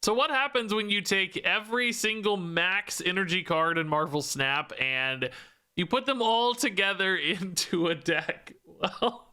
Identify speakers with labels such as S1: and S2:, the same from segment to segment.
S1: So what happens when you take every single max energy card in Marvel Snap and you put them all together into a deck? Well,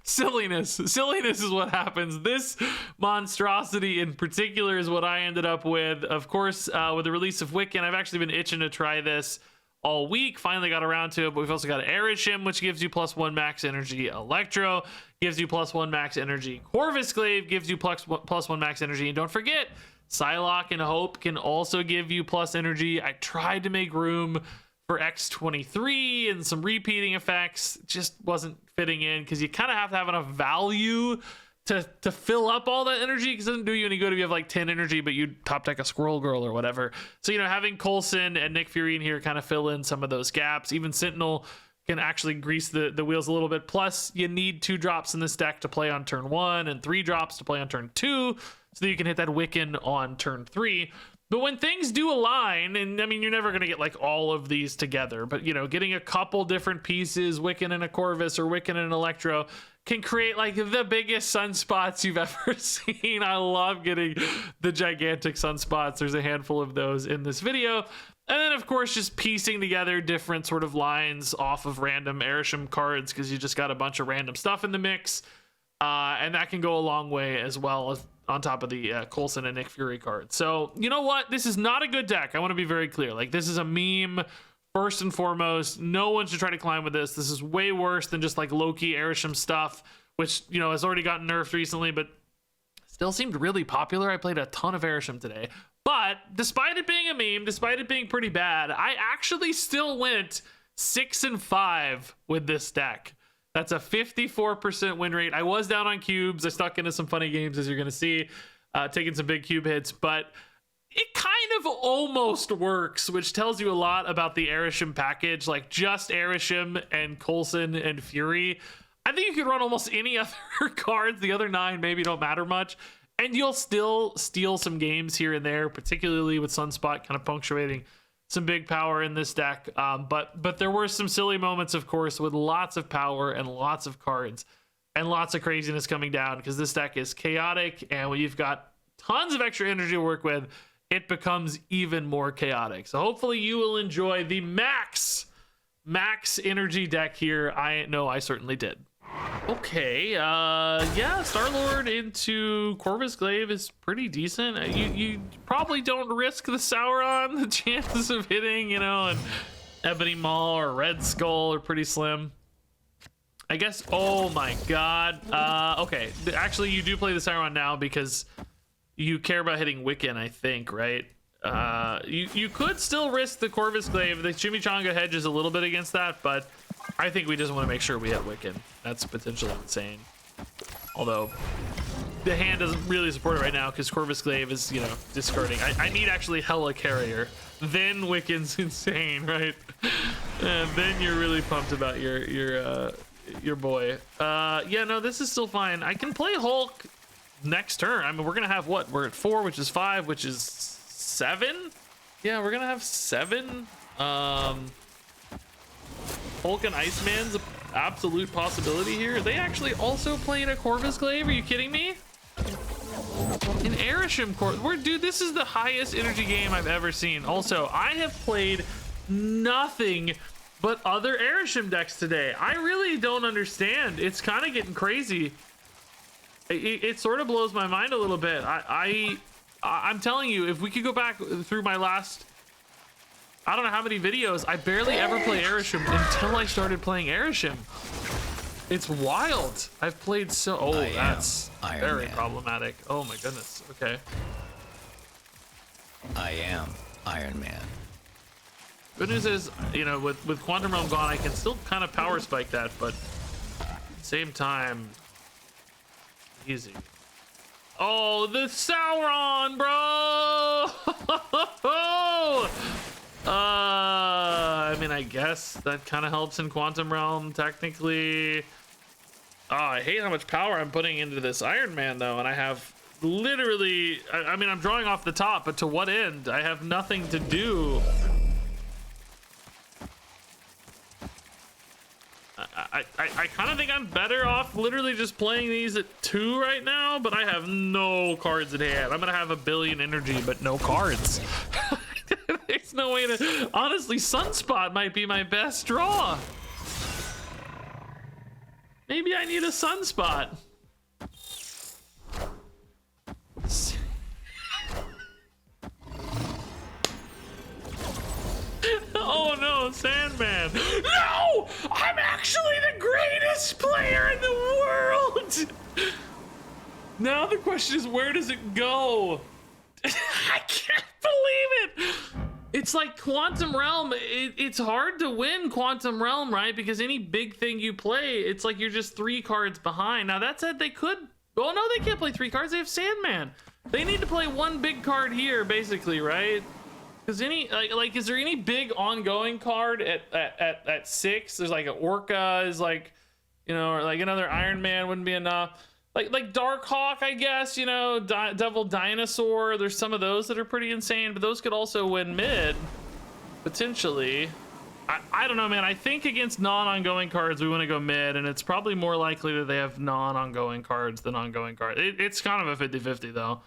S1: silliness is what happens. This monstrosity in particular is what I ended up with. Of course, with the release of Wiccan, I've actually been itching to try this all week. Finally got around to it, but we've also got Erishim, which gives you +1 max energy. Electro gives you +1 max energy. Corvus Glaive gives you +1 max energy. And don't forget, Psylocke and Hope can also give you plus energy. I tried to make room for X-23 and some repeating effects. Just wasn't fitting in because you kind of have to have enough value to fill up all that energy, because it doesn't do you any good if you have like 10 energy but you top deck a Squirrel Girl or whatever. So, you know, having Coulson and Nick Fury in here kind of fill in some of those gaps. Even Sentinel can actually grease the wheels a little bit. Plus, you need 2 drops in this deck to play on turn 1 and 3 drops to play on turn 2, so that you can hit that Wiccan on turn 3. But when things do align, and I mean, you're never going to get like all of these together, but you know, getting a couple different pieces, Wiccan and a Corvus or Wiccan and an Electro, can create like the biggest sunspots you've ever seen. I love getting the gigantic sunspots. There's a handful of those in this video. And then, of course, just piecing together different sort of lines off of random Erishim cards, because you just got a bunch of random stuff in the mix. And that can go a long way as well, as on top of the Coulson and Nick Fury cards. So, you know what? This is not a good deck. I want to be very clear. Like, this is a meme, first and foremost. No one should try to climb with this. This is way worse than just like Loki, Erishim stuff, which, you know, has already gotten nerfed recently, but still seemed really popular. I played a ton of Erishim today. But despite it being a meme, despite it being pretty bad, I actually still went 6-5 with this deck. That's a 54% win rate. I was down on cubes. I stuck into some funny games, as you're going to see, taking some big cube hits, but it kind of almost works, which tells you a lot about the Erishim package. Like, just Erishim and Coulson and Fury, I think you could run almost any other cards. The other 9 maybe don't matter much, and you'll still steal some games here and there, particularly with Sunspot kind of punctuating some big power in this deck. But there were some silly moments, of course, with lots of power and lots of cards and lots of craziness coming down, because this deck is chaotic, and when you've got tons of extra energy to work with, it becomes even more chaotic. So hopefully you will enjoy the max energy deck here. I know I certainly did. Okay, yeah, Star-Lord into Corvus Glaive is pretty decent. You probably don't risk the Sauron. The chances of hitting, you know, an Ebony Maw or Red Skull are pretty slim, I guess. Oh my god. Okay, actually you do play the Sauron now because you care about hitting Wiccan, I think, right? You could still risk the Corvus Glaive. The Chimichanga hedges a little bit against that, but I think we just want to make sure we hit Wiccan. That's potentially insane. Although the hand doesn't really support it right now because Corvus Glaive is, you know, discarding. I need actually Hella Carrier. Then Wiccan's insane, right? And then you're really pumped about your boy. Yeah, no, this is still fine. I can play Hulk next turn. I mean, we're gonna have what? We're at 4, which is 5, which is 7. Yeah, we're gonna have 7. Hulk and Iceman's an absolute possibility here. They actually also played a Corvus Glaive. Are you kidding me? An Erishim Corvus. Dude, this is the highest energy game I've ever seen. Also, I have played nothing but other Erishim decks today. I really don't understand. It's kind of getting crazy. It sort of blows my mind a little bit. I'm telling you, if we could go back through my last, I don't know how many videos, I barely ever play Erishim until I started playing Erishim. It's wild. I've played so... Oh, that's very problematic. Oh my goodness. Okay.
S2: I am Iron Man.
S1: Good news is, you know, with Quantum Realm gone, I can still kind of power spike that, but at the same time, easy. Oh, the Sauron, bro! I mean, I guess that kind of helps in Quantum Realm, technically. Oh, I hate how much power I'm putting into this Iron Man, though, and I have literally... I mean, I'm drawing off the top, but to what end? I have nothing to do. I kind of think I'm better off literally just playing these at 2 right now, but I have no cards in hand. I'm gonna have 1 billion energy, but no cards. There's no way to. Honestly, Sunspot might be my best draw. Maybe I need a Sunspot. Oh no, Sandman. No! I'm actually the greatest player in the world! Now the question is, where does it go? I can't believe it! It's like Quantum Realm. It's hard to win Quantum Realm, right? Because any big thing you play, it's like you're just 3 cards behind. Now that said, they could. Oh no, they can't play 3 cards. They have Sandman. They need to play 1 big card here, basically, right? Because any like, is there any big ongoing card at 6? There's like an Orca is like, you know, or like another Iron Man wouldn't be enough. Like Darkhawk, I guess, you know, Devil Dinosaur. There's some of those that are pretty insane, but those could also win mid, potentially. I don't know, man. I think against non-ongoing cards, we want to go mid, and it's probably more likely that they have non-ongoing cards than ongoing cards. It's kind of a 50-50, though.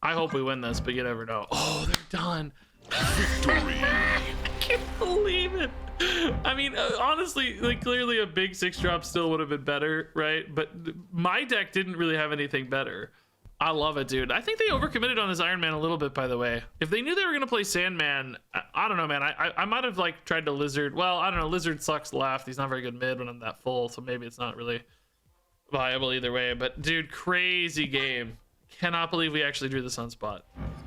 S1: I hope we win this, but you never know. Oh, they're done. Victory. I can't believe it. I mean, honestly, like clearly a big 6-drop still would have been better, right? But my deck didn't really have anything better. I love it, dude. I think they overcommitted on this Iron Man a little bit, by the way. If they knew they were gonna play Sandman, I don't know, man. I might have like tried to Lizard. Well, I don't know. Lizard sucks left. He's not very good mid when I'm that full, so maybe it's not really viable either way. But dude, crazy game. Cannot believe we actually drew the Sunspot.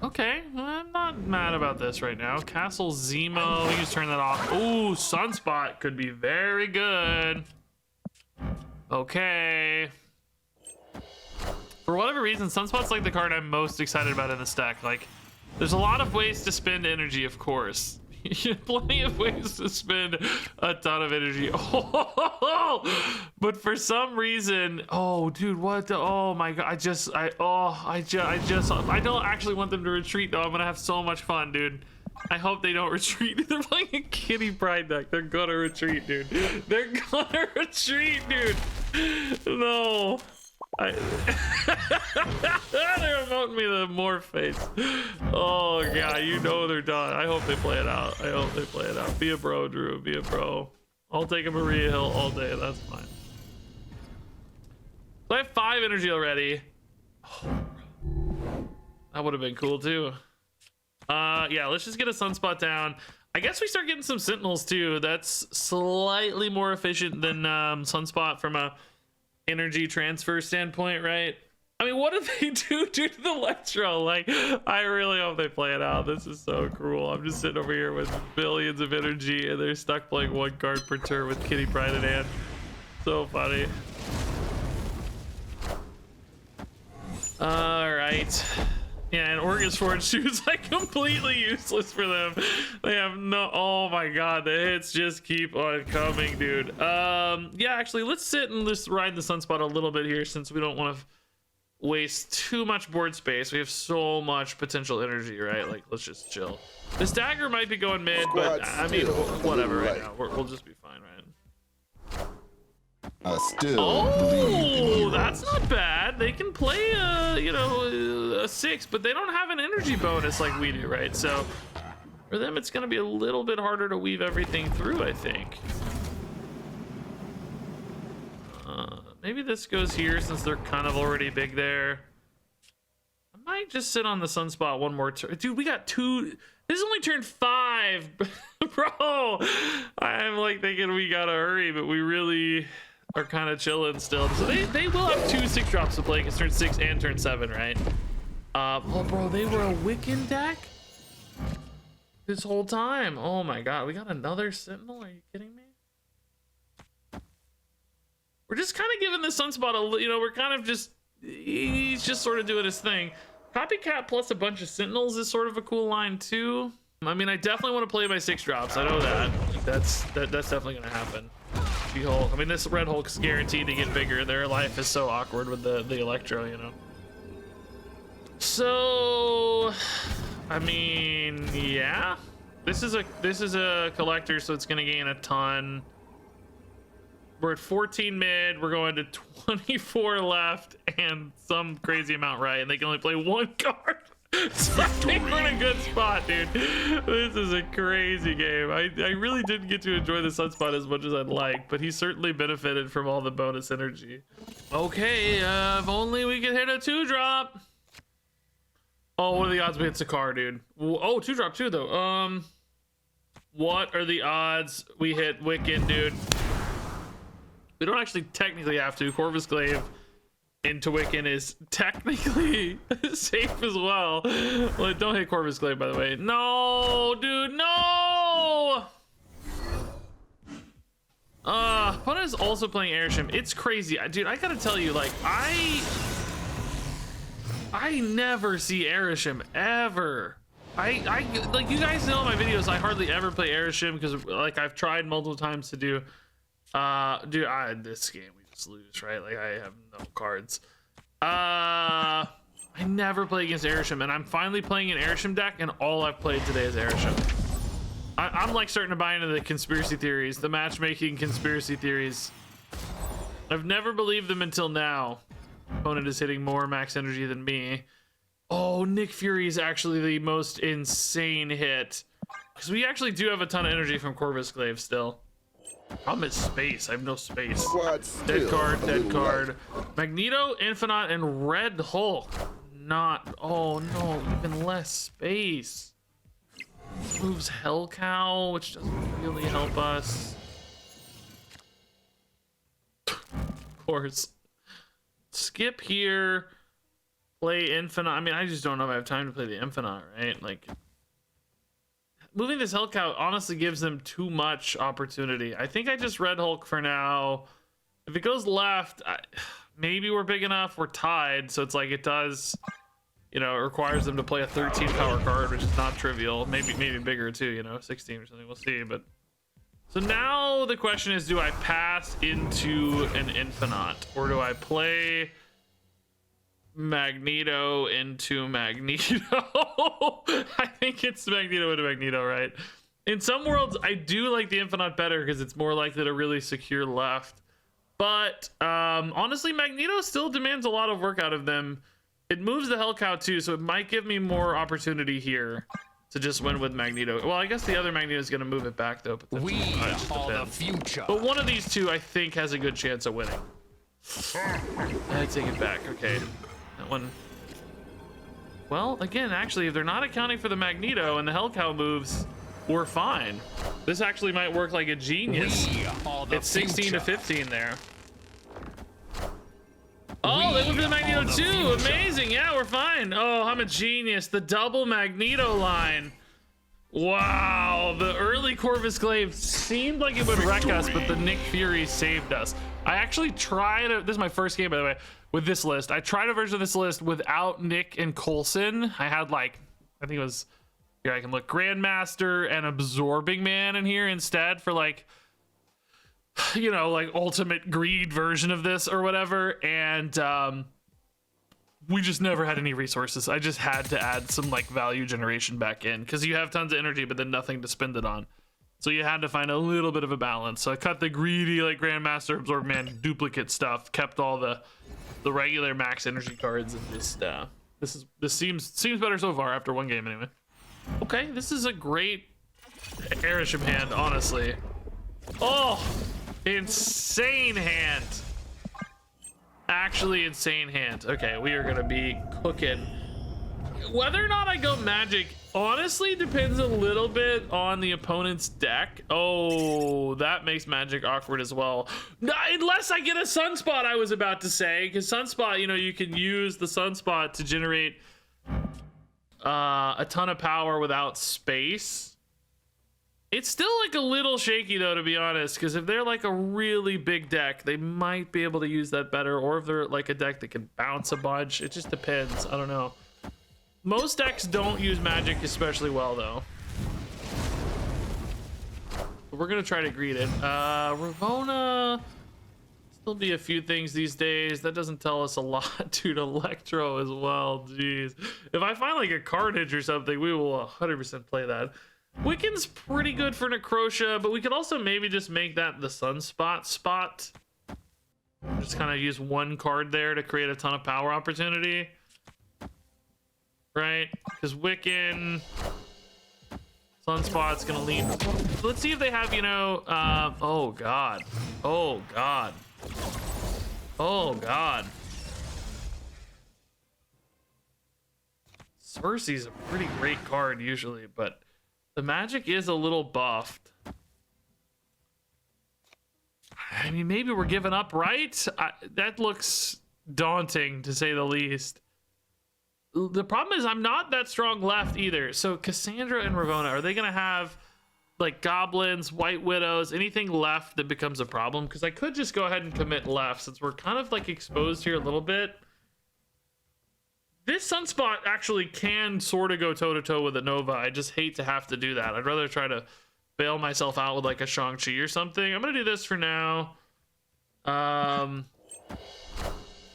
S1: Okay, well, I'm not mad about this right now. Castle Zemo, we just turn that off. Ooh, Sunspot could be very good. Okay. For whatever reason, Sunspot's like the card I'm most excited about in this deck. Like, there's a lot of ways to spend energy, of course. Plenty of ways to spend a ton of energy. Oh, but for some reason, oh, dude, what the? Oh my god, I don't actually want them to retreat though. I'm gonna have so much fun, dude. I hope they don't retreat. They're playing a Kitty Pride deck. They're gonna retreat, dude. They're gonna retreat, dude. No. They're emoting me the morph face. Oh god, you know they're done. I hope they play it out. I hope they play it out. Be a bro, Drew. Be a bro. I'll take a Maria Hill all day. That's fine. So I have 5 energy already. That would have been cool too. Yeah, let's just get a Sunspot down. I guess we start getting some Sentinels too. That's slightly more efficient than Sunspot from a energy transfer standpoint, right? I mean, what did they do to the Electro? Like, I really hope they play it out. This is so cruel. I'm just sitting over here with billions of energy and they're stuck playing 1 card per turn with Kitty Pride in hand. So funny. All right. Yeah, and Orcus Forge 2 is like completely useless for them. They have no, oh my god, the hits just keep on coming, dude. Yeah, actually, let's sit and just ride the Sunspot a little bit here since we don't want to waste too much board space. We have so much potential energy, right? Like, let's just chill. This dagger might be going mid, but I mean, whatever right now. We'll just be fine, right?
S3: I still believe in
S1: that's not bad. They can play a 6, but they don't have an energy bonus like we do, right? So for them, it's going to be a little bit harder to weave everything through, I think. Maybe this goes here since they're kind of already big there. I might just sit on the Sunspot 1 more turn. Dude, we got 2. This is only turn 5. Bro, I'm like thinking we got to hurry, but we really are kind of chilling still. So they will have 2 6-drops to play because turn 6 and turn 7, right? Oh, bro, they were a Wiccan deck this whole time. Oh my god, we got another Sentinel? Are you kidding me? We're just kind of giving the Sunspot a, we're kind of just, he's just sort of doing his thing. Copycat plus a bunch of Sentinels is sort of a cool line too. I mean, I definitely want to play my 6-drops. I know that. That's definitely gonna happen. She-Hulk. I mean, this Red Hulk's guaranteed to get bigger. Their life is so awkward with the Electro, you know. So, I mean, yeah. This is a collector, so it's gonna gain a ton. we're at 14 mid. We're going to 24 left and some crazy amount right, and they can only play one card. So I think we're in a good spot, dude. This is a crazy game. I really didn't get to enjoy the Sunspot as much as I'd like, but he certainly benefited from all the bonus energy. Okay, if only we could hit a 2-drop. Oh, what are the odds we hit Sakar, dude? Oh, 2-drop too, though. What are the odds we hit Wiccan, dude? We don't actually technically have to. Corvus Glaive into Wiccan is technically safe as well. Well, don't hit Corvus Glaive, by the way. No, dude, no! Opponent is also playing Airshim. It's crazy. Dude, I gotta tell you, like, I never see Airshim, ever. I like, you guys know in my videos, I hardly ever play Airshim because, like, I've tried multiple times to do. Dude, this game we just lose, right? Like, I have no cards. I never play against Airshim, and I'm finally playing an Airshim deck, and all I've played today is Airshim. I'm like starting to buy into the conspiracy theories, the matchmaking conspiracy theories. I've never believed them until now. Opponent is hitting more max energy than me. Oh, Nick Fury is actually the most insane hit, because we actually do have a ton of energy from Corvus Glaive still. I'm at space. I have no space. Dead card, dead card. Magneto, Infinite, and Red Hulk. Not. Oh no, even less space. Moves Hell Cow, which doesn't really help us. Of course. Skip here. Play Infinite. I mean, I just don't know if I have time to play the Infinite, right? Like, moving this Hell Cow honestly gives them too much opportunity. I think I just Red Hulk for now. If it goes left, maybe we're big enough. We're tied, so it's like it does, you know, it requires them to play a 13 power card, which is not trivial. Maybe bigger too, you know, 16 or something. We'll see. But so now the question is, do I pass into an Infinite, or do I play Magneto into Magneto? I think it's Magneto into Magneto, right? In some worlds, I do like the Infinite better because it's more likely to really secure left. But honestly, Magneto still demands a lot of work out of them. It moves the Hell Cow too, so it might give me more opportunity here to just win with Magneto. Well, I guess the other Magneto is going to move it back though. But
S2: We are the future.
S1: But one of these two, I think, has a good chance of winning. I take it back. Okay. That one. Well, again, actually, if they're not accounting for the Magneto and the Hell Cow moves, we're fine. This actually might work like a genius. It's 16 to 15 there. Oh, they moved to the Magneto too. Amazing. Yeah, we're fine. Oh, I'm a genius. The double Magneto line. Wow. The early Corvus Glaive seemed like it would wreck us, but the Nick Fury saved us. I actually tried it. This is my first game, by the way, with this list. I tried a version of this list without Nick and Coulson. I had, like, I think it was, here I can look, Grandmaster and Absorbing Man in here instead for, like, you know, like ultimate greed version of this or whatever. And we just never had any resources. I just had to add some like value generation back in because you have tons of energy but then nothing to spend it on, so you had to find a little bit of a balance. So I cut the greedy like Grandmaster, Absorb Man duplicate stuff, kept all the regular max energy cards, and just this seems better so far after one game anyway. Okay, this is a great Airship hand, honestly. Oh, insane hand. Actually insane hand. Okay, we are gonna be cooking. Whether or not I go magic honestly depends a little bit on the opponent's deck. Oh, that makes magic awkward as well. Unless I get a Sunspot, I was about to say, because Sunspot, you know, you can use the Sunspot to generate a ton of power without space. It's still like a little shaky though, to be honest, because if they're like a really big deck, they might be able to use that better, or if they're like a deck that can bounce a bunch. It just depends. I don't know. Most decks don't use magic especially well though. But we're gonna try to greet it. Ravona, still be a few things these days. That doesn't tell us a lot. Dude, Electro as well. Jeez. If I find like a Carnage or something, we will 100% play that. Wiccan's pretty good for Necrotia, but we could also maybe just make that the Sunspot spot. Just kind of use one card there to create a ton of power opportunity. Right? Because Wiccan, Sunspot's gonna lean. Let's see if they have, you know, oh god. Oh god. Oh god. Cersei's a pretty great card usually, but the magic is a little buffed. I mean, maybe we're giving up, right? That looks daunting, to say the least. The problem is I'm not that strong left either. So Cassandra and Ravonna, are they going to have, like, goblins, white widows, anything left that becomes a problem? Because I could just go ahead and commit left, since we're kind of, like, exposed here a little bit. This Sunspot actually can sort of go toe-to-toe with a Nova. I just hate to have to do that. I'd rather try to bail myself out with like a Shang-Chi or something. I'm gonna do this for now. I'm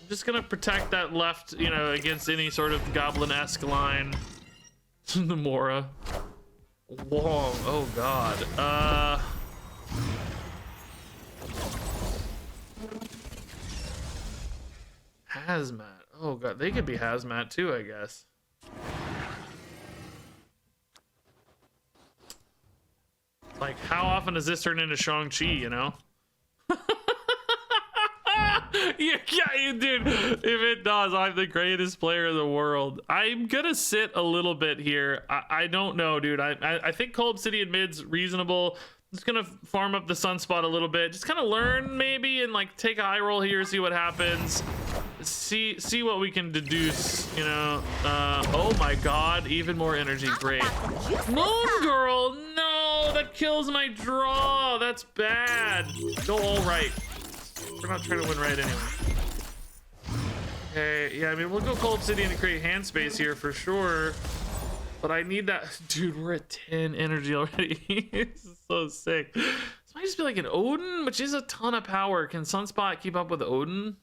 S1: just gonna protect that left, you know, against any sort of goblin-esque line. Namora. Wong. Oh god. Hazmat. Oh god, they could be hazmat too, I guess. Like, how often does this turn into Shang-Chi, you know? Yeah, dude, if it does, I'm the greatest player in the world. I'm gonna sit a little bit here. I don't know, dude. I think Cold Obsidian mid's reasonable. Just gonna farm up the Sunspot a little bit. Just kind of learn, maybe, and like take a high roll here, see what happens. See what we can deduce, you know. Oh my god, even more energy. Great. Moon Girl, no, that kills my draw. That's bad. Go all right. We're not trying to win right anyway. Okay, yeah, I mean, we'll go Cold Obsidian to create hand space here for sure. But I need that. Dude, we're at 10 energy already. This is so sick. This might just be like an Odin, which is a ton of power. Can Sunspot keep up with Odin?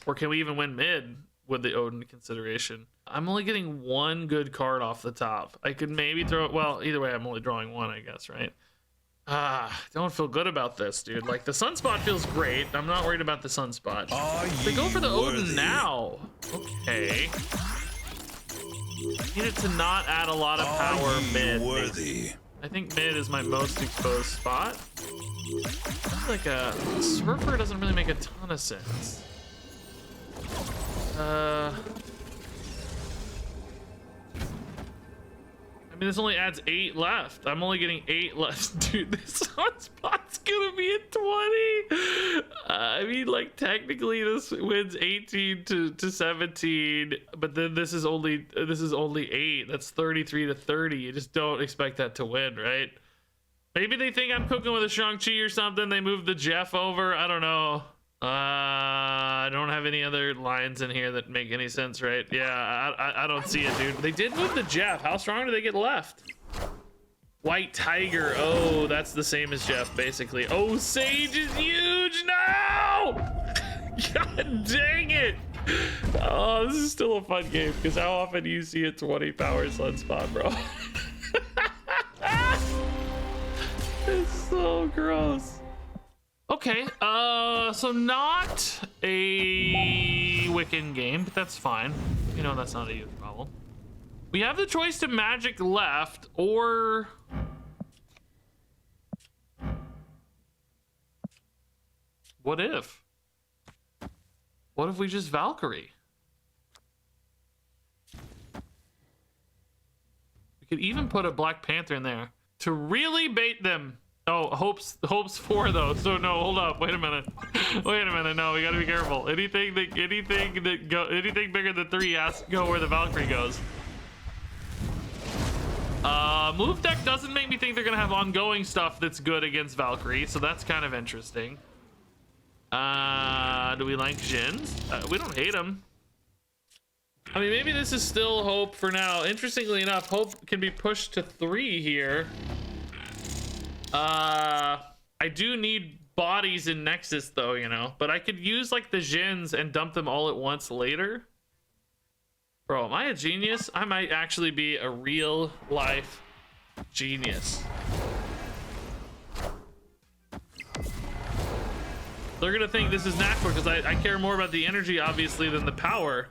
S1: Or can we even win mid with the Odin consideration? I'm only getting one good card off the top. I could maybe throw it. Well, either way, I'm only drawing one, I guess, right? Don't feel good about this, dude. Like, the Sunspot feels great. I'm not worried about the Sunspot. They go for the Odin now. Okay. Needed to not add a lot of power mid. I think mid is my most exposed spot. Like a Surfer doesn't really make a ton of sense. I mean, this only adds 8 left. I'm only getting 8 left. Dude, this Sunspot's gonna be at 20. I mean, like, technically this wins 18 to 17, but then this is only 8. That's 33 to 30. You just don't expect that to win, right? Maybe they think I'm cooking with a Shang-Chi or something. They moved the Jeff over. I don't know. I don't have any other lines in here that make any sense, right? Yeah, I don't see it, dude. They did move the Jeff. How strong do they get left? White Tiger. Oh, that's the same as Jeff, basically. Oh, Sage is huge. No! God dang it. Oh, this is still a fun game, because how often do you see a 20 power Sunspot, bro? It's so gross. Okay, so not a Wiccan game, but that's fine. You know, that's not a huge problem. We have the choice to magic left, or... What if? What if we just Valkyrie? We could even put a Black Panther in there to really bait them. Oh, hopes 4 though. So no, hold up. Wait a minute. No, we gotta be careful. Anything bigger than 3 has to go where the Valkyrie goes. Move deck doesn't make me think they're gonna have ongoing stuff that's good against Valkyrie, so that's kind of interesting. Do we like Jins? We don't hate them. I mean, maybe this is still hope for now. Interestingly enough, hope can be pushed to 3 here. I do need bodies in Nexus though, you know, but I could use like the Jins and dump them all at once later. Bro, am I a genius? I might actually be a real life Genius. They're gonna think this is natural because I care more about the energy, obviously, than the power.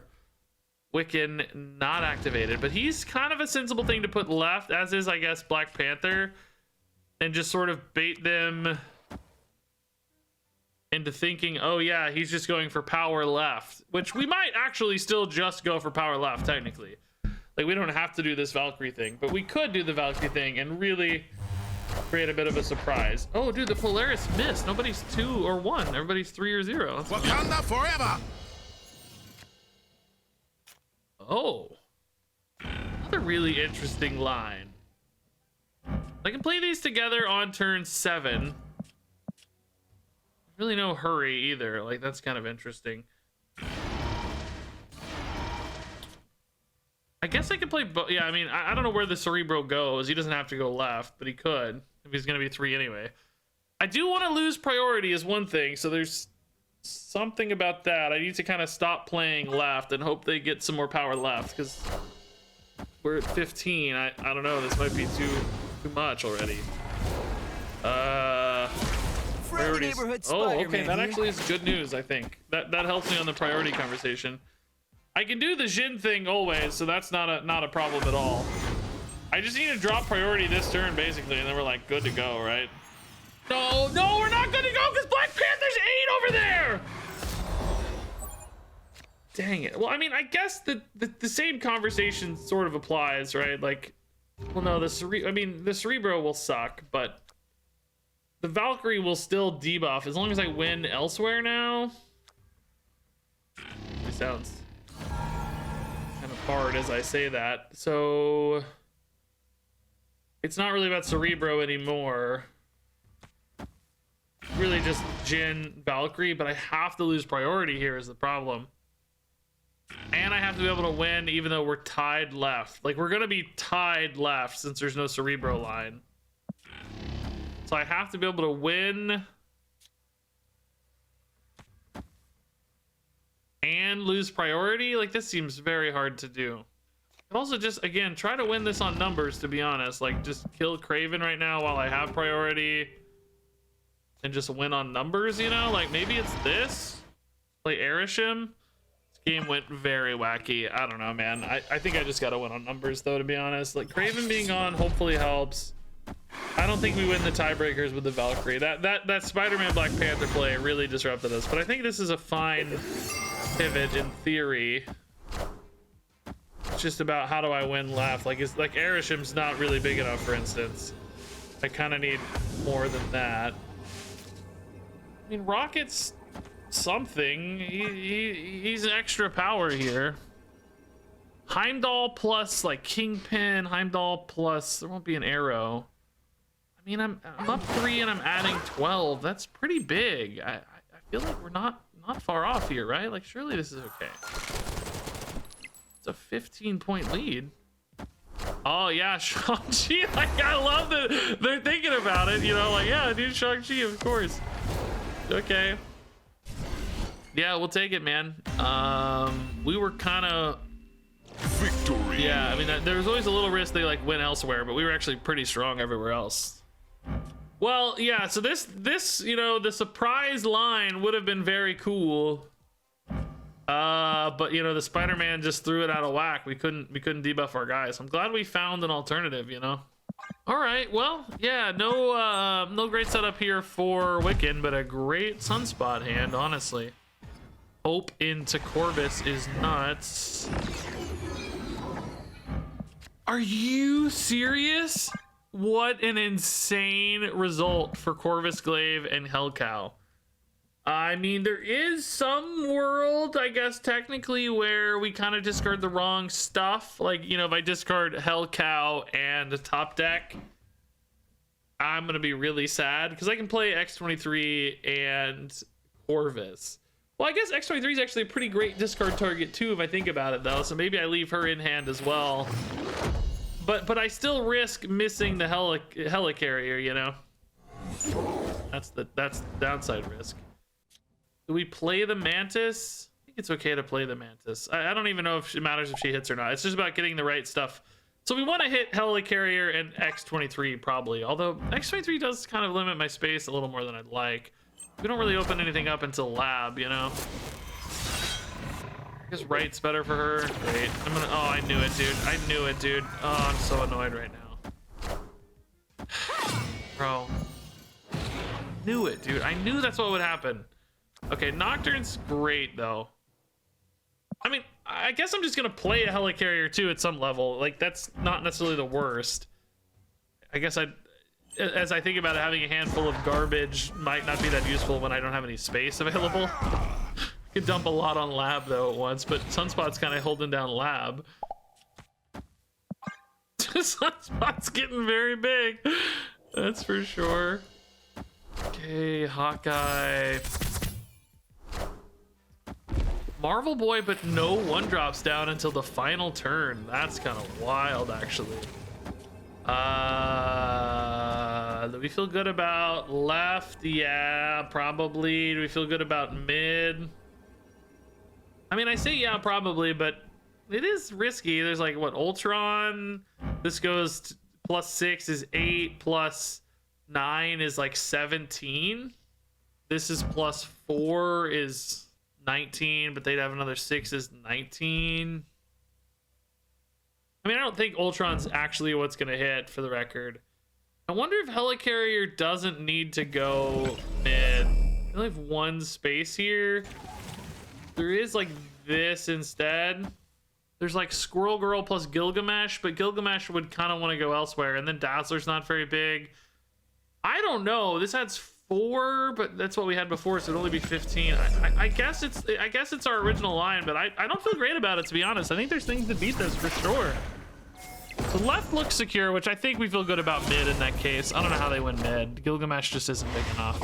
S1: Wiccan not activated, but he's kind of a sensible thing to put left, as is, I guess, Black Panther, and just sort of bait them into thinking, oh yeah, he's just going for power left, which we might actually still just go for power left, technically. Like, we don't have to do this Valkyrie thing, but we could do the Valkyrie thing and really create a bit of a surprise. Oh, dude, the Polaris missed. Nobody's 2 or 1. Everybody's 3 or 0. That's
S2: Wakanda forever!
S1: Oh, another really interesting line. I can play these together on turn 7. Really no hurry either. Like, that's kind of interesting. I guess I could play both. Yeah, I mean, I don't know where the Cerebro goes. He doesn't have to go left, but he could if he's going to be 3 anyway. I do want to lose priority is one thing, so there's something about that. I need to kind of stop playing left and hope they get some more power left, because we're at 15. I don't know. This might be too much already. Priorities. Oh, okay. That actually is good news, I think. That helps me on the priority conversation. I can do the Jin thing always, so that's not a problem at all. I just need to drop priority this turn, basically, and then we're like good to go, right? No, we're not good to go because Black Panther's 8 over there. Dang it. Well, I mean, I guess the same conversation sort of applies, right? Like, well, no, the Cerebro will suck, but the Valkyrie will still debuff as long as I win elsewhere now. It sounds kind of hard as I say that. So it's not really about Cerebro anymore. Really just Jin, Valkyrie, but I have to lose priority here is the problem. And I have to be able to win even though we're tied left. Like, we're going to be tied left since there's no Cerebro line. So I have to be able to win and lose priority. Like, this seems very hard to do. And also just, again, try to win this on numbers, to be honest. Like, just kill Kraven right now while I have priority and just win on numbers, you know? Like, maybe it's this. Play Erishim. This game went very wacky. I don't know, man. I think I just got to win on numbers, though, to be honest. Like, Kraven being on hopefully helps. I don't think we win the tiebreakers with the Valkyrie. That Spider-Man Black Panther play really disrupted us, but I think this is a fine pivot in theory. It's just about how do I win left. Like, it's like Erishim's not really big enough, for instance. I kind of need more than that. I mean, Rocket's something. He's an extra power here. Heimdall plus like Kingpin, Heimdall plus there won't be an arrow. I mean, I'm up 3 and I'm adding 12. That's pretty big. I feel like we're not far off here, right? Like, surely this is okay. It's a 15-point lead. Oh yeah, Shang-Chi. Like, I love that they're thinking about it, you know, like, yeah, dude, Shang-Chi, of course. Okay. Yeah, we'll take it, man. We were kind of
S3: Victory.
S1: Yeah, I mean, there was always a little risk they like went elsewhere, but we were actually pretty strong everywhere else. Well, yeah, so this, you know, the surprise line would have been very cool. But you know, the Spider-Man just threw it out of whack. We couldn't debuff our guys. I'm glad we found an alternative, you know. All right, well, yeah, no great setup here for Wiccan, but a great Sunspot hand, honestly. Hope into Corvus is nuts. Are you serious? What an insane result for Corvus Glaive and Hellcow. I mean, there is some world, I guess, technically, where we kind of discard the wrong stuff. Like, you know, if I discard Hellcow and the top deck, I'm going to be really sad because I can play X23 and Corvus. Well, I guess X23 is actually a pretty great discard target too, if I think about it, though. So maybe I leave her in hand as well. But I still risk missing the helicarrier, you know. That's the downside risk. Do we play the Mantis? I think it's okay to play the Mantis. I don't even know if it matters if she hits or not. It's just about getting the right stuff So we want to hit Helicarrier and X-23 probably, although X-23 does kind of limit my space a little more than I'd like. We don't really open anything up until lab, you know? I guess right's better for her. Great. I'm gonna, oh, I knew it, dude. I knew it, dude. Oh, I'm so annoyed right now. Bro. Knew it, dude. I knew that's what would happen. Okay, Nocturne's great, though. I mean, I guess I'm just gonna play a Helicarrier too at some level. Like, that's not necessarily the worst. I guess as I think about it, having a handful of garbage might not be that useful when I don't have any space available. Could dump a lot on lab though at once, but Sunspot's kind of holding down lab. Sunspot's getting very big. That's for sure. Okay, Hawkeye. Marvel Boy, but no one drops down until the final turn. That's kind of wild, actually. Do we feel good about left? Yeah, probably. Do we feel good about mid? I mean, I say yeah, probably, but it is risky. There's like, what, Ultron? This goes to +6 is 8, +9 is like 17. This is +4 is 19, but they'd have another 6 is 19. I mean, I don't think Ultron's actually what's going to hit, for the record. I wonder if Helicarrier doesn't need to go mid. I only have one space here. There is like this instead. There's like Squirrel Girl plus Gilgamesh, but Gilgamesh would kind of want to go elsewhere. And then Dazzler's not very big. I don't know. This adds 4, but that's what we had before, so it'd only be 15. I guess it's our original line, but I don't feel great about it, to be honest. I think there's things to beat this for sure. So left looks secure, which I think we feel good about mid in that case. I don't know how they win mid. Gilgamesh just isn't big enough.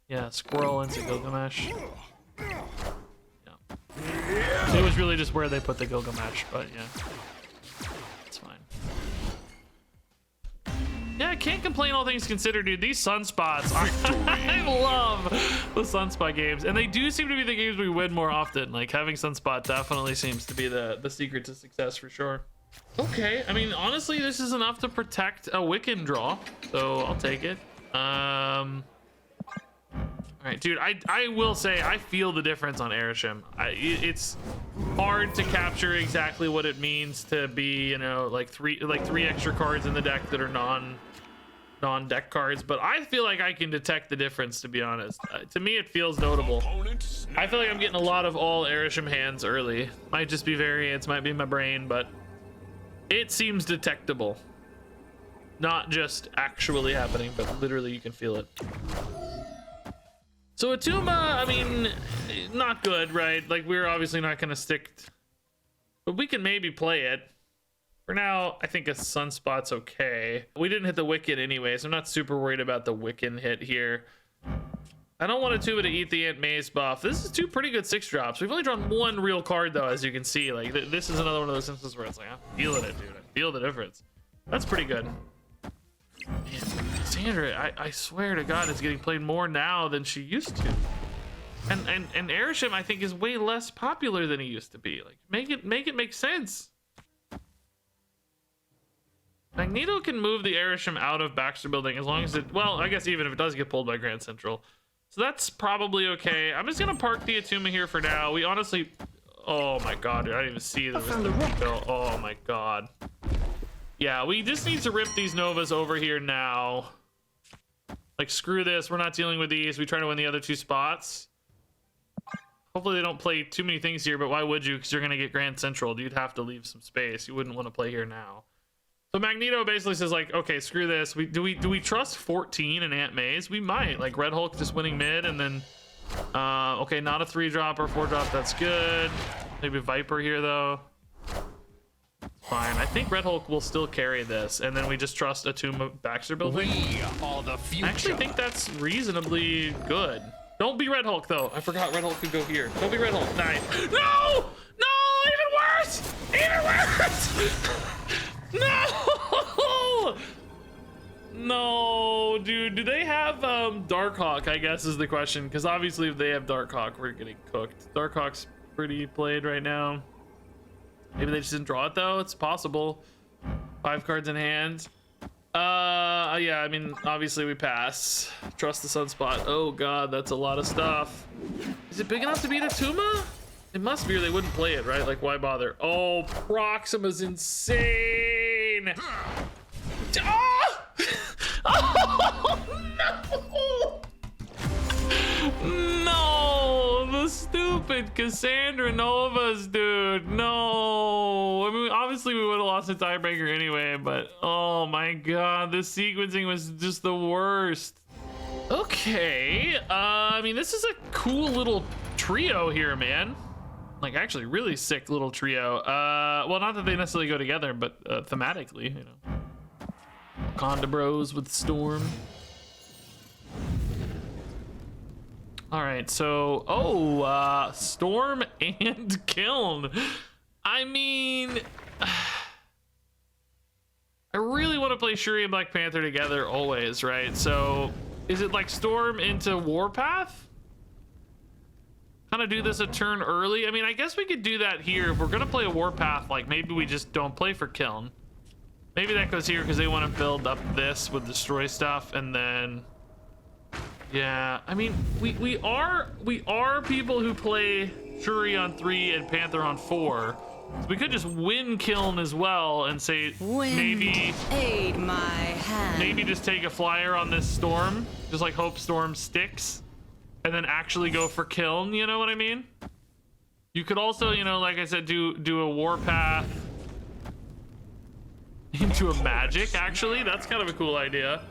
S1: Yeah, Squirrel into Gilgamesh. Yeah. It was really just where they put the Gilgamesh, but yeah. It's fine. Yeah, I can't complain, all things considered, dude. These Sunspots, I love the Sunspot games. And they do seem to be the games we win more often. Like, having Sunspot definitely seems to be the secret to success for sure. Okay, I mean, honestly, this is enough to protect a Wiccan draw. So, I'll take it. All right, dude, I will say I feel the difference on Erisham. It's hard to capture exactly what it means to be, you know, like three extra cards in the deck that are non-deck cards, but I feel like I can detect the difference, to be honest. To me, it feels notable. I feel like I'm getting a lot of all Erisham hands early. Might just be variants, might be my brain, but it seems detectable. Not just actually happening, but literally you can feel it. So Atuma, I mean, not good, right? Like, we're obviously not going to stick, but we can maybe play it. For now, I think a Sunspot's okay. We didn't hit the Wiccan anyway, so I'm not super worried about the Wiccan hit here. I don't want Atuma to eat the Aunt May's buff. This is 2 pretty good 6-drops. We've only drawn 1 real card, though, as you can see. Like, this is another one of those instances where it's like, I'm feeling it, dude. I feel the difference. That's pretty good. Man, Sandra, I swear to God, it's getting played more now than she used to. And Erisham, I think, is way less popular than he used to be. Like, make it make sense. Magneto can move the Erisham out of Baxter Building as long as it, well, I guess even if it does get pulled by Grand Central. So that's probably okay. I'm just gonna park the Atuma here for now. We honestly, oh my God, dude, I didn't even see this. Oh my God. Yeah, we just need to rip these Novas over here now. Like, screw this. We're not dealing with these. We try to win the other 2 spots. Hopefully they don't play too many things here, but why would you? Because you're going to get Grand Central. You'd have to leave some space. You wouldn't want to play here now. So Magneto basically says, like, okay, screw this. Do we trust 14 and Aunt May's? We might. Like, Red Hulk just winning mid, and then... okay, not a 3-drop or 4-drop. That's good. Maybe Viper here, though. Fine. I think Red Hulk will still carry this, and then we just trust Atuma Baxter Building.
S2: We are the future.
S1: I actually think that's reasonably good. Don't be Red Hulk, though. I forgot Red Hulk could go here. Don't be Red Hulk. Nice. No! No! Even worse! Even worse! No! No, dude. Do they have Darkhawk, I guess, is the question. Because obviously if they have Darkhawk, we're getting cooked. Darkhawk's pretty played right now. Maybe they just didn't draw it though. It's possible. 5 cards in hand. Yeah, I mean, obviously we pass. Trust the Sunspot. Oh god, that's a lot of stuff. Is it big enough to beat a Tuma? It must be, or they wouldn't play it, right? Like, why bother? Oh, Proxima's insane. Oh! Oh no! No, the stupid Cassandra Novas, dude. No, I mean, obviously we would have lost a tiebreaker anyway, but oh my god, this sequencing was just the worst. Okay, I mean, this is a cool little trio here, man. Like, actually, really sick little trio. Well, not that they necessarily go together, but thematically, you know. Conda Bros with Storm. All right, so Storm and Kiln. I mean, I really want to play Shuri and Black Panther together always, right? So is it like Storm into Warpath? Kind of do this a turn early. I mean, I guess we could do that here. If we're gonna play a Warpath, like maybe we just don't play for Kiln. Maybe that goes here because they want to build up this with destroy stuff, and then yeah, I mean, we are people who play Shuri on 3 and Panther on 4. So we could just win Kiln as well and say maybe
S4: aid my hand.
S1: Maybe just take a flyer on this Storm, just like hope Storm sticks, and then actually go for Kiln. You know what I mean? You could also, you know, like I said, do a Warpath into a Magic. Actually, that's kind of a cool idea.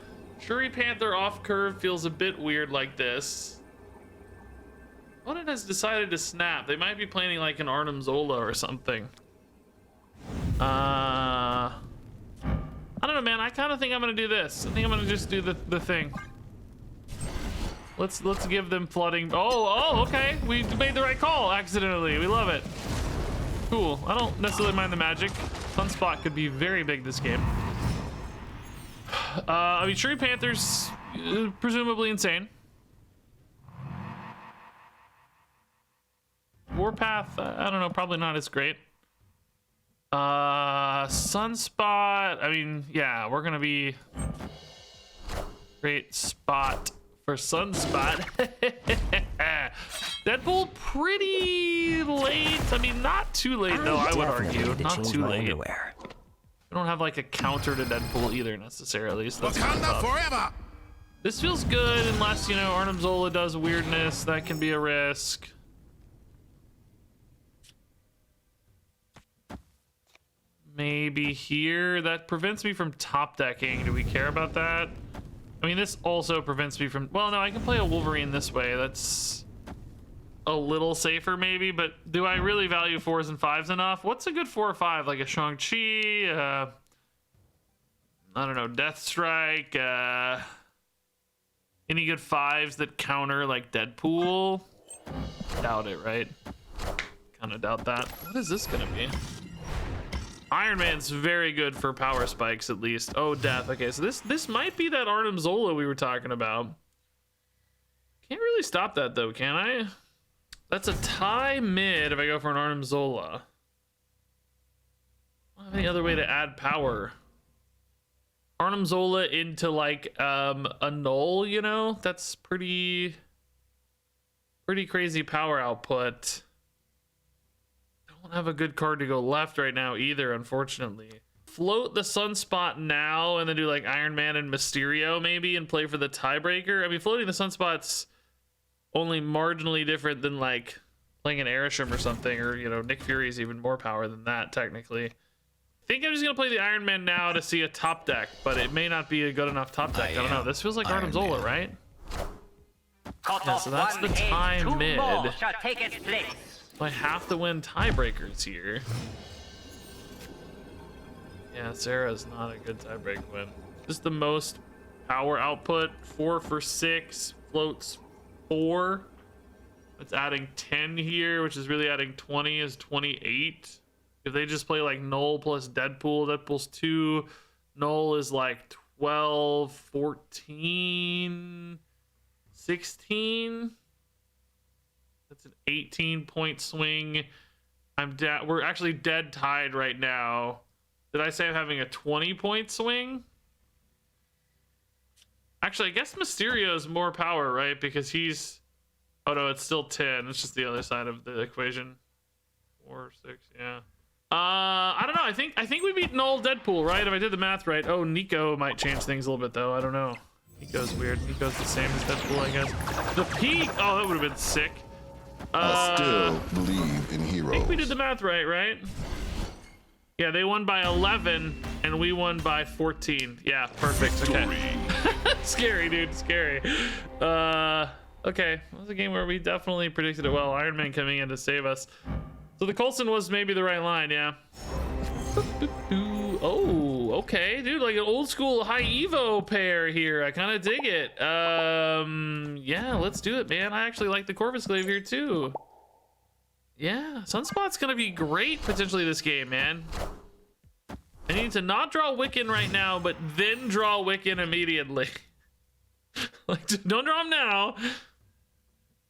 S1: Shuri Panther off curve feels a bit weird like this. Opponent has decided to snap. They might be planning like an Arnim Zola or something. I don't know, man. I kind of think I'm gonna do this. I think I'm gonna just do the thing. Let's give them flooding. Oh, okay. We made the right call accidentally. We love it. Cool. I don't necessarily mind the magic. Sunspot could be very big this game. I mean, Shuri Panther's presumably insane. Warpath, I don't know, probably not as great. Sunspot, I mean, yeah, we're gonna be great spot for Sunspot. Deadpool pretty late. I mean, not too late though, I would argue. Not too late. I don't have like a counter to Deadpool either necessarily, so that's
S3: Wakanda forever.
S1: This feels good unless, you know, Arnim Zola does weirdness. That can be a risk. Maybe here. That prevents me from top decking. Do we care about that? I mean, this also prevents me from... Well, no, I can play a Wolverine this way. That's a little safer maybe, but do I really value 4s and 5s enough? What's a good 4 or 5? Like a Shang-Chi? I don't know, Deathstrike? Any good 5s that counter like Deadpool? Doubt it, right? Kind of doubt that. What is this gonna be? Iron Man's very good for power spikes, at least. Oh, Death. Okay, so this might be that Arnim Zola we were talking about. Can't really stop that though, can I? That's a tie mid if I go for an Arnim Zola. I don't have any other way to add power. Arnim Zola into like a null, you know? That's pretty crazy power output. I don't have a good card to go left right now either, unfortunately. Float the Sunspot now and then do like Iron Man and Mysterio maybe and play for the tiebreaker. I mean, floating the Sunspot's only marginally different than like playing an Arishem or something, or, you know, Nick Fury's even more power than that technically. I think I'm just gonna play the Iron Man now to see a top deck, but it may not be a good enough top deck. I don't know. This feels like Arnim Zola, right? Yeah, so that's the tie mid. So I have to win tiebreakers here. Yeah, Sarah's not a good tiebreak win. Just the most power output. 4 for 6, floats 4. It's adding 10 here, which is really adding 20 is 28. If they just play like Null plus Deadpool, Deadpool's 2. Null is like 12, 14, 16. That's an 18-point swing. I'm dead. We're actually dead tied right now. Did I say I'm having a 20-point swing? Actually, I guess Mysterio is more power, right? Because he's... Oh, no, it's still 10. It's just the other side of the equation. 4, 6, yeah. I don't know. I think we beat Null Deadpool, right? If I did the math right. Oh, Nico might change things a little bit, though. I don't know. Nico's weird. Nico's the same as Deadpool, I guess. The peak! Oh, that would have been sick.
S3: I still believe in heroes.
S1: I think we did the math right? Yeah, they won by 11, and we won by 14. Yeah, perfect. Okay. Scary, dude. Scary. Okay. That was a game where we definitely predicted it well. Iron Man coming in to save us. So the Coulson was maybe the right line, yeah. Oh, okay, dude, like an old school high Evo pair here. I kind of dig it. Yeah, let's do it, man. I actually like the Corvus Glaive here too. Yeah, Sunspot's gonna be great potentially this game, man. I need to not draw Wiccan right now, but then draw Wiccan immediately. Like, don't draw him now,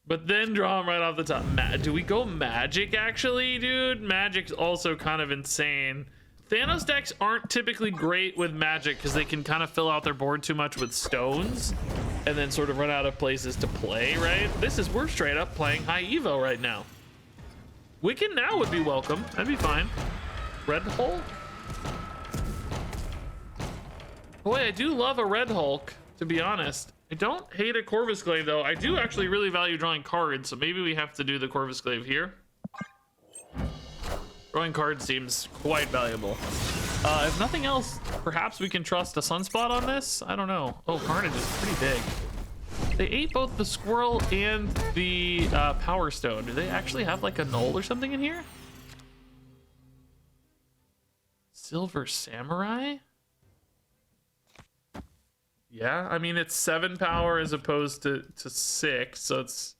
S1: but then draw him right off the top. Do we go Magic actually, dude? Magic's also kind of insane. Thanos decks aren't typically great with Magic because they can kind of fill out their board too much with stones and then sort of run out of places to play, right? We're straight up playing high Evo right now. Wiccan now would be welcome. That'd be fine. Red Hulk? Boy, I do love a Red Hulk, to be honest. I don't hate a Corvus Glaive, though. I do actually really value drawing cards, so maybe we have to do the Corvus Glaive here. Drawing cards seems quite valuable. If nothing else, perhaps we can trust a Sunspot on this? I don't know. Oh, Carnage is pretty big. They ate both the Squirrel and the Power Stone. Do they actually have like a Null or something in here? Silver Samurai? Yeah, I mean, it's 7 power as opposed to 6, so it's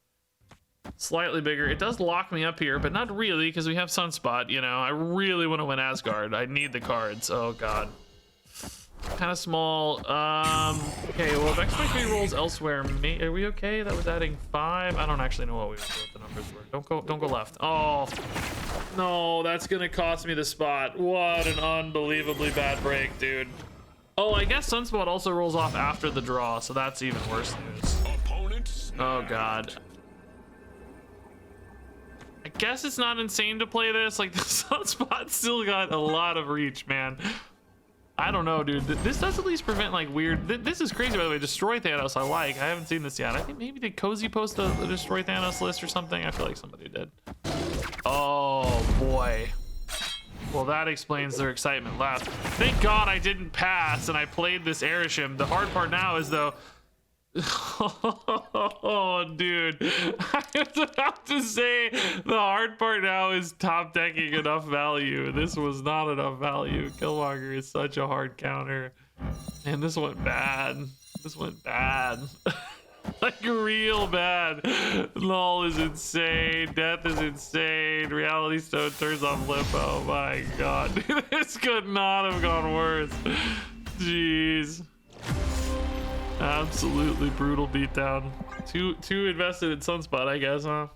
S1: slightly bigger. It does lock me up here, but not really, because we have Sunspot, you know. I really want to win Asgard. I need the cards. Oh, God. Kind of small. Okay, well, if X23 rolls elsewhere, are we okay? That was adding 5. I don't actually know what the numbers were. Don't go left. Oh, no, that's going to cost me the spot. What an unbelievably bad break, dude. Oh, I guess Sunspot also rolls off after the draw, so that's even worse news. Oh, God. I guess it's not insane to play this. Like, the Sunspot still got a lot of reach, man. I don't know, dude. This does at least prevent, like, weird... This is crazy, by the way. Destroy Thanos, I like. I haven't seen this yet. I think maybe did Cozy post a Destroy Thanos list or something? I feel like somebody did. Oh, boy. Well, that explains their excitement left. Thank God I didn't pass and I played this Airshim. The hard part now is, though... Oh, dude. I was about to say the hard part now is top decking enough value. This was not enough value. Killmonger is such a hard counter. Man, this went bad. This went bad. Like real bad. Null is insane. Death is insane. Reality Stone turns off Limbo. Oh my God. This could not have gone worse. Jeez. Absolutely brutal beatdown. Too invested in Sunspot, I guess, huh?